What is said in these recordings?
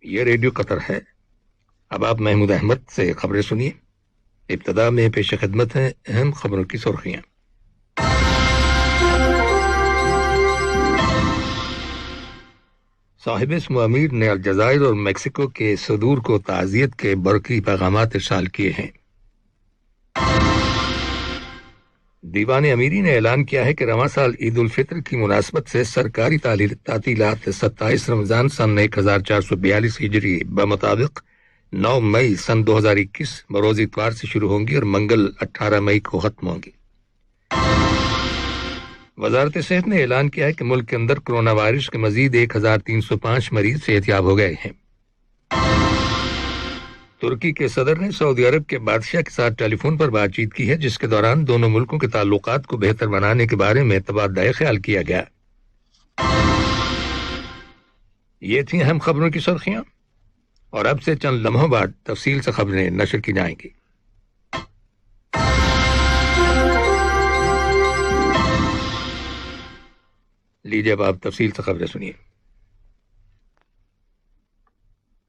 یہ ریڈیو قطر ہے۔ اب آپ محمود احمد سے خبریں سنیے۔ ابتدا میں پیش خدمت ہیں اہم خبروں کی سرخیاں۔ صاحب اسم امیر نے الجزائر اور میکسیکو کے صدور کو تعزیت کے برقی پیغامات ارسال کیے ہیں۔ دیوان امیری نے اعلان کیا ہے کہ رواں سال عید الفطر کی مناسبت سے سرکاری تعطیلات 27 رمضان سن 1442 ہجری بمطابق 9 مئی سن 2021 بروز اتوار سے شروع ہوں گی اور منگل 18 مئی کو ختم ہوں گی۔ وزارت صحت نے اعلان کیا ہے کہ ملک کے اندر کرونا وائرس کے مزید 1305 مریض صحتیاب ہو گئے ہیں۔ ترکی کے صدر نے سعودی عرب کے بادشاہ کے ساتھ ٹیلی فون پر بات چیت کی ہے، جس کے دوران دونوں ملکوں کے تعلقات کو بہتر بنانے کے بارے میں تبادلہ خیال کیا گیا۔ یہ تھیں اہم خبروں کی سرخیاں، اور اب سے چند لمحوں بعد تفصیل سے خبریں نشر کی جائیں گی۔ لیجیے اب آپ تفصیل سے خبریں سنیے۔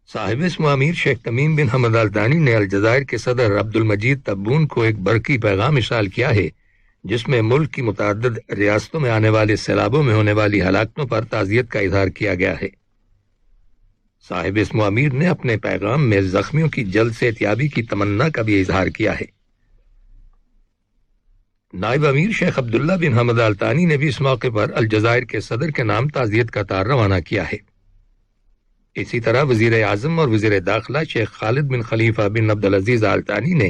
صاحب اسم امیر شیخ تمیم بن حمد آل ثانی نے الجزائر کے صدر عبد المجید تبون کو ایک برقی پیغام ارسال کیا ہے، جس میں ملک کی متعدد ریاستوں میں آنے والے سیلابوں میں ہونے والی ہلاکتوں پر تعزیت کا اظہار کیا گیا ہے۔ صاحب اسم امیر نے اپنے پیغام میں زخمیوں کی جلد صحتیابی کی تمنا کا بھی اظہار کیا ہے۔ نائب امیر شیخ عبداللہ بن حمد آل ثانی نے بھی اس موقع پر الجزائر کے صدر کے نام تعزیت کا تار روانہ کیا ہے۔ اسی طرح وزیر اعظم اور وزیر داخلہ شیخ خالد بن خلیفہ بن عبدالعزیز آل ثانی نے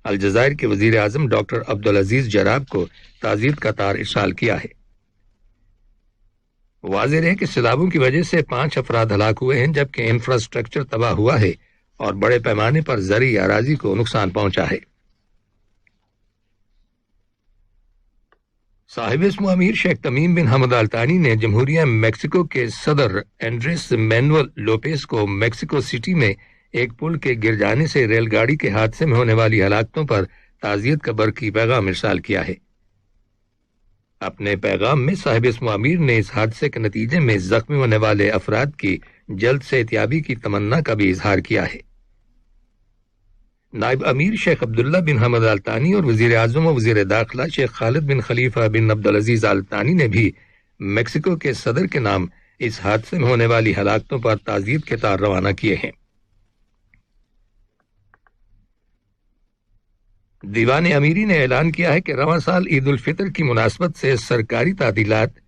الجزائر کے وزیر اعظم ڈاکٹر عبدالعزیز جراب کو تعزیت کا تار ارسال کیا ہے۔ واضح ہے کہ سیلابوں کی وجہ سے 5 افراد ہلاک ہوئے ہیں، جبکہ انفراسٹرکچر تباہ ہوا ہے اور بڑے پیمانے پر زرعی اراضی کو نقصان پہنچا ہے۔ صاحب اسم امیر شیخ تمیم بن حمد آل ثانی نے جمہوریہ میکسیکو کے صدر اینڈریس مینوئل لوپیز کو میکسیکو سٹی میں ایک پل کے گر جانے سے ریل گاڑی کے حادثے میں ہونے والی ہلاکتوں پر تعزیت کا برقی پیغام ارسال کیا ہے۔ اپنے پیغام میں صاحب اسم امیر نے اس حادثے کے نتیجے میں زخمی ہونے والے افراد کی جلد صحتیابی کی تمنا کا بھی اظہار کیا ہے۔ نائب امیر شیخ عبداللہ بن حمد آل ثانی اور وزیر اعظم و وزیر داخلہ شیخ خالد بن خلیفہ بن عبدالعزیز آل ثانی نے بھی میکسیکو کے صدر کے نام اس حادثے میں ہونے والی ہلاکتوں پر تعزیت کے تار روانہ کیے ہیں۔ دیوان امیری نے اعلان کیا ہے کہ رواں سال عید الفطر کی مناسبت سے سرکاری تعطیلات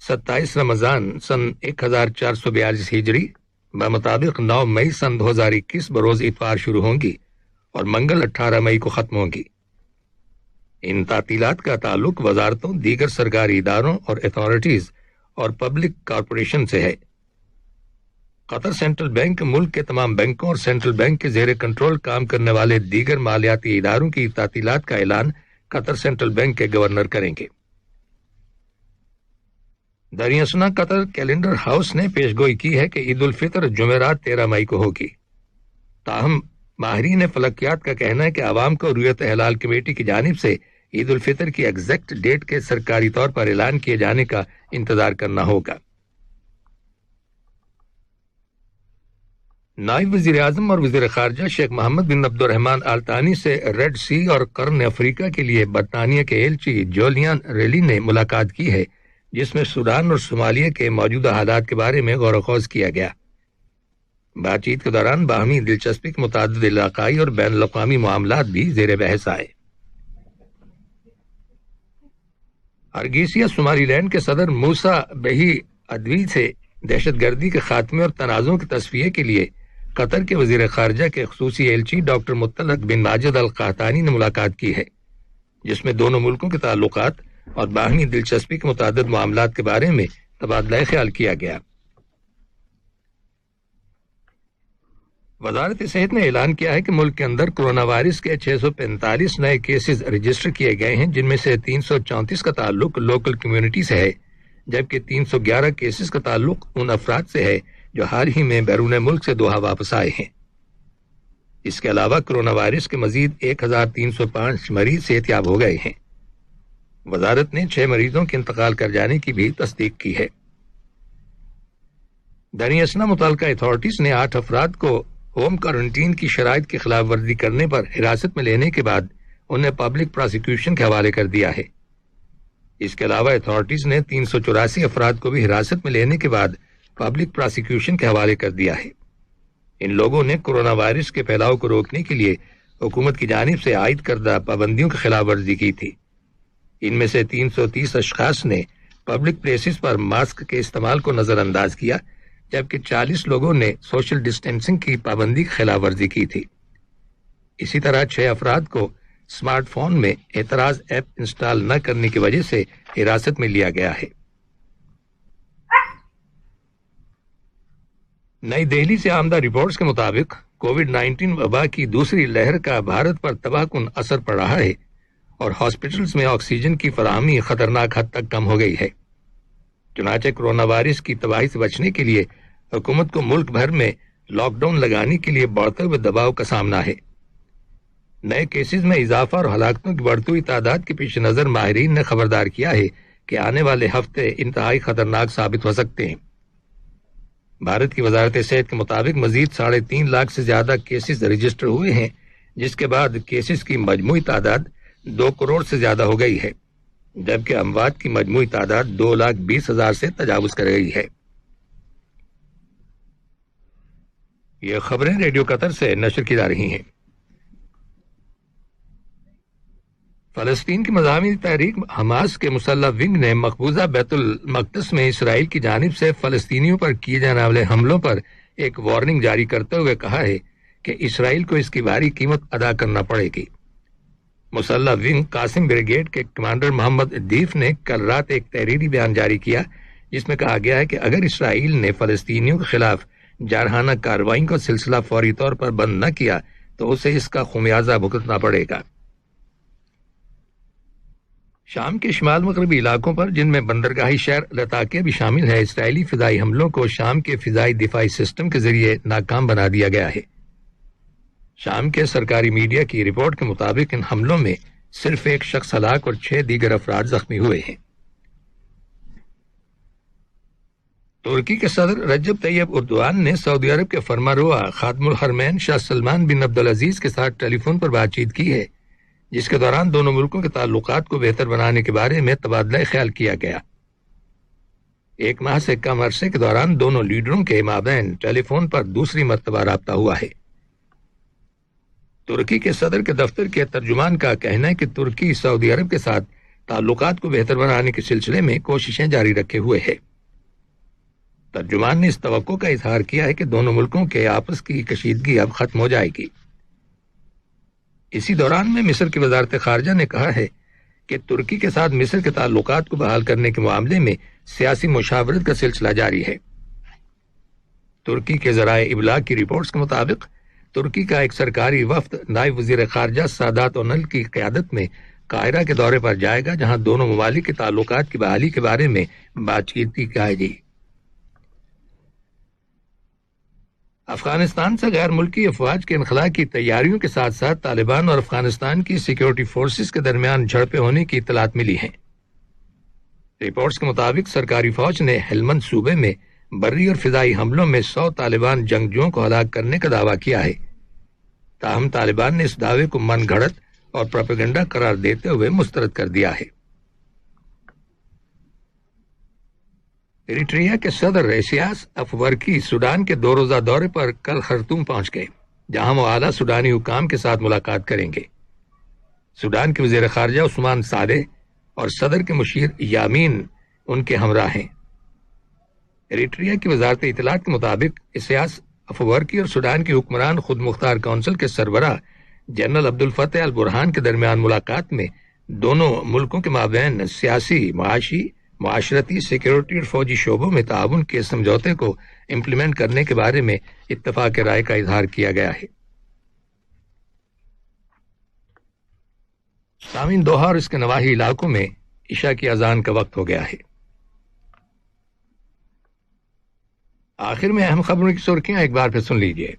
27 رمضان سن 1442 ہجری بمطابق 9 مئی سن 2021 بروز اتوار شروع ہوں گی اور منگل 18 مئی کو ختم ہوگی۔ ان تعطیلات کا تعلق وزارتوں، دیگر سرکاری اداروں اور اتھارٹیز اور پبلک کارپوریشن سے ہے۔ قطر سینٹرل بینک ملک کے تمام بینکوں اور سینٹرل بینک کے زیر کنٹرول کام کرنے والے دیگر مالیاتی اداروں کی تعطیلات کا اعلان قطر سینٹرل بینک کے گورنر کریں گے۔ دریاسنا قطر کیلنڈر ہاؤس نے پیشگوئی کی ہے کہ عید الفطر جمعرات 13 مئی کو ہوگی۔ تاہم ماہرین فلکیات کا کہنا ہے کہ عوام کو رویت ہلال کمیٹی کی جانب سے عید الفطر کی ایگزیکٹ ڈیٹ کے سرکاری طور پر اعلان کیے جانے کا انتظار کرنا ہوگا۔ نائب وزیر اعظم اور وزیر خارجہ شیخ محمد بن عبد الرحمن آل ثانی سے ریڈ سی اور قرن افریقہ کے لیے برطانیہ کے ایلچی جولین ریلی نے ملاقات کی ہے، جس میں سوڈان اور صومالیہ کے موجودہ حالات کے بارے میں غور و خوض کیا گیا۔ بات چیت کے دوران باہمی دلچسپی کے متعدد علاقائی اور بین الاقوامی معاملات بھی زیر بحث آئے۔ ہرگیسیا صومالی لینڈ کے صدر موسیٰ بہی ادوی سے دہشت گردی کے خاتمے اور تنازعوں کے تصفیے کے لیے قطر کے وزیر خارجہ کے خصوصی ایلچی ڈاکٹر مطلق بن ماجد القحطانی نے ملاقات کی ہے، جس میں دونوں ملکوں کے تعلقات اور باہمی دلچسپی کے متعدد معاملات کے بارے میں تبادلہ خیال کیا گیا۔ وزارت صحت نے اعلان کیا ہے کہ ملک کے اندر کرونا وائرس کے 645 نئے کیسز رجسٹر کیے گئے ہیں، جن میں سے 334 کا تعلق لوکل کمیونٹی سے ہے، جبکہ 311 کیسز کا تعلق ان افراد سے ہے جو حال ہی میں بیرون ملک سے دوحہ واپس آئے ہیں۔ اس کے علاوہ کرونا وائرس کے مزید 1305 مریض صحتیاب ہو گئے ہیں۔ وزارت نے 6 مریضوں کے انتقال کر جانے کی بھی تصدیق کی ہے۔ دریں اثنا متعلقہ اتھارٹیز نے 8 افراد کو ہوم کوارنٹین کی شرائط کی خلاف ورزی کرنے پر حراست میں لینے کے بعد انہیں پبلک پراسیکیوشن کے حوالے کر دیا ہے۔ اس کے علاوہ اتھارٹیز نے 384 افراد کو بھی حراست میں لینے کے بعد پبلک پراسیکیوشن کے حوالے کر دیا ہے۔ ان لوگوں نے کورونا وائرس کے پھیلاؤ کو روکنے کے لیے حکومت کی جانب سے عائد کردہ پابندیوں کی خلاف ورزی کی تھی۔ ان میں سے 330 اشخاص نے پبلک پلیسز پر ماسک کے استعمال کو نظر انداز کیا، جبکہ 40 لوگوں نے سوشل ڈسٹینسنگ کی پابندی کی خلاف ورزی کی تھی۔ اسی طرح 6 افراد کو اسمارٹ فون میں اعتراض ایپ انسٹال نہ کرنے کی وجہ سے حراست میں لیا گیا ہے۔ نئی دہلی سے آمدہ رپورٹس کے مطابق کووڈ-19 وبا کی دوسری لہر کا بھارت پر تباہ کن اثر پڑ رہا ہے اور ہاسپٹلز میں آکسیجن کی فراہمی خطرناک حد تک کم ہو گئی ہے۔ چنانچہ کورونا وائرس کی تباہی سے بچنے کے لیے حکومت کو ملک بھر میں لاک ڈاؤن لگانے کے لیے بڑھتے ہوئے دباؤ کا سامنا ہے۔ نئے کیسز میں اضافہ اور ہلاکتوں کی بڑھتی ہوئی تعداد کے پیش نظر ماہرین نے خبردار کیا ہے کہ آنے والے ہفتے انتہائی خطرناک ثابت ہو سکتے ہیں۔ بھارت کی وزارت صحت کے مطابق مزید 3.5 لاکھ سے زیادہ کیسز رجسٹر ہوئے ہیں، جس کے بعد کیسز کی مجموعی تعداد 2 کروڑ سے زیادہ ہو گئی ہے، جبکہ اموات کی مجموعی تعداد 2,20,000 سے تجاوز کر گئی ہے۔ یہ خبریں ریڈیو قطر سے نشر کی جا رہی ہیں۔ فلسطین کی مذہبی تحریک حماس کے مسلح ونگ نے مقبوضہ بیت المقدس میں اسرائیل کی جانب سے فلسطینیوں پر کیے جانے والے حملوں پر ایک وارننگ جاری کرتے ہوئے کہا ہے کہ اسرائیل کو اس کی بھاری قیمت ادا کرنا پڑے گی۔ مسلح ونگ قاسم بریگیڈ کے کمانڈر محمد دیف نے کل رات ایک تحریری بیان جاری کیا، جس میں کہا گیا ہے کہ اگر اسرائیل نے فلسطینیوں کے خلاف جارحانہ کارروائی کا سلسلہ فوری طور پر بند نہ کیا تو اسے اس کا خمیازہ بھگتنا پڑے گا۔ شام کے شمال مغربی علاقوں پر، جن میں بندرگاہی شہر لتاکیہ بھی شامل ہے، اسرائیلی فضائی حملوں کو شام کے فضائی دفاعی سسٹم کے ذریعے ناکام بنا دیا گیا ہے۔ شام کے سرکاری میڈیا کی رپورٹ کے مطابق ان حملوں میں صرف ایک شخص ہلاک اور 6 دیگر افراد زخمی ہوئے ہیں۔ ترکی کے صدر رجب طیب اردوان نے سعودی عرب کے فرمانروا خادم الحرمین شاہ سلمان بن عبدالعزیز کے ساتھ ٹیلی فون پر بات چیت کی ہے، جس کے دوران دونوں ملکوں کے تعلقات کو بہتر بنانے کے بارے میں تبادلہ خیال کیا گیا۔ 1 ماہ سے کم عرصے کے دوران دونوں لیڈروں کے مابین ٹیلی فون پر دوسری مرتبہ رابطہ ہوا ہے۔ ترکی کے صدر کے دفتر کے ترجمان کا کہنا ہے کہ ترکی سعودی عرب کے ساتھ تعلقات کو بہتر بنانے کے سلسلے میں کوششیں جاری رکھے ہوئے ہے۔ ترجمان نے اس توقع کا اظہار کیا ہے کہ دونوں ملکوں کے آپس کی کشیدگی اب ختم ہو جائے گی۔ اسی دوران میں مصر کی وزارت خارجہ نے کہا ہے کہ ترکی کے ساتھ مصر کے تعلقات کو بحال کرنے کے معاملے میں سیاسی مشاورت کا سلسلہ جاری ہے۔ ترکی کے ذرائع ابلاغ کی رپورٹس کے مطابق ترکی کا ایک سرکاری وفد نائب وزیر خارجہ سادات اونل کی قیادت میں قاہرہ کے دورے پر جائے گا، جہاں دونوں ممالک کے تعلقات کی بحالی کے بارے میں بات چیت کی جائے گی۔ افغانستان سے غیر ملکی افواج کے انخلاء کی تیاریوں کے ساتھ ساتھ طالبان اور افغانستان کی سیکیورٹی فورسز کے درمیان جھڑپیں ہونے کی اطلاعات ملی ہیں۔ رپورٹس کے مطابق سرکاری فوج نے ہلمند صوبے میں بری اور فضائی حملوں میں 100 طالبان جنگجوؤں کو ہلاک کرنے کا دعویٰ کیا ہے، تاہم طالبان نے اس دعوے کو من گھڑت اور پروپیگنڈا قرار دیتے ہوئے مسترد کر دیا ہے۔ ایریٹریا کے صدر اسیاس افورکی سوڈان کے 2 روزہ دورے پر کل خرطوم پہنچ گئے، جہاں وہ اعلیٰ سوڈانی حکام کے ساتھ ملاقات کریں گے۔ سوڈان کے وزیر خارجہ عثمان صالح اور صدر کے مشیر یامین ان کے ہمراہ ہیں۔ ایریٹریا کی وزارت اطلاعات کے مطابق اسیاس افورکی اور سوڈان کے حکمران خود مختار کونسل کے سربراہ جنرل عبدالفتح البرہان کے درمیان ملاقات میں دونوں ملکوں کے مابین سیاسی، معاشی، معاشرتی، سیکیورٹی اور فوجی شعبوں میں تعاون کے سمجھوتے کو امپلیمنٹ کرنے کے بارے میں اتفاق رائے کا اظہار کیا گیا ہے۔ سامعین، دوحہ اور اس کے نواحی علاقوں میں عشاء کی اذان کا وقت ہو گیا ہے۔ آخر میں اہم خبروں کی سرخیاں ایک بار پھر سن لیجیے۔